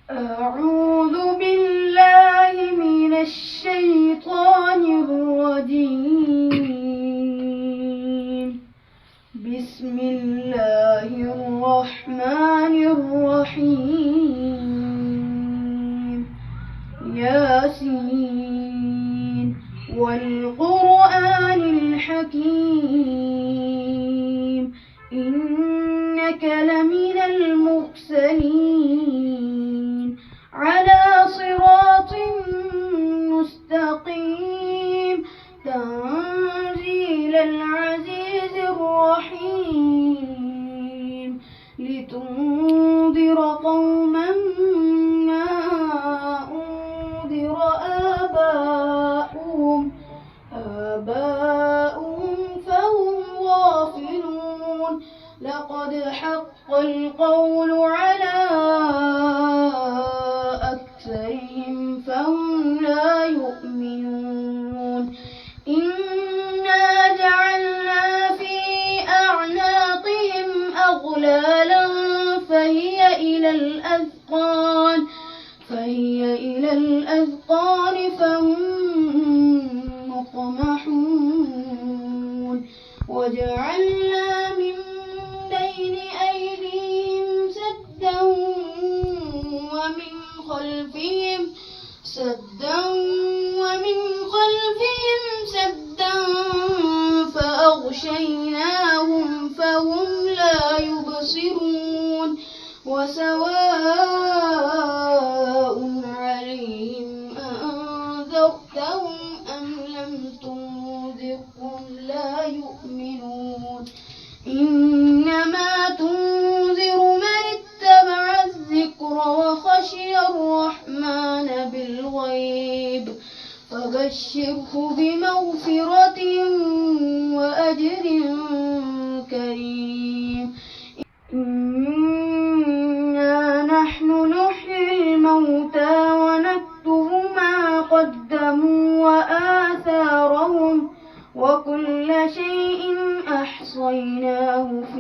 أعوذ بالله من الشيطان الرجيم. بسم الله الرحمن الرحيم. ياسين والقرآن الحكيم إنك لمن المرسلين على صراط مستقيم تنزيل العزيز الرحيم لتنذر قوما ما أنذر آباؤهم فهم غافلون لقد حق القول على أكثرهم فهم لا يؤمنون إنا جعلنا في أعناقهم أغلالا فهي إلى الأذقان فهم مقمحون وجعلنا من بين أيديهم سدا ومن خلفهم سدا فأغشيناهم فهم لا يبصرون وسواء عليهم أنذرتهم أم لم تنذرهم لا يؤمنون إنما تنذر من اتبع الذكر وخشي الرحمن بالغيب فبشره بمغفرة وأجر كريم إنا نحن نحيي الموتى ونكتب ما قدموا وآثارهم وكل شيء أحصيناه في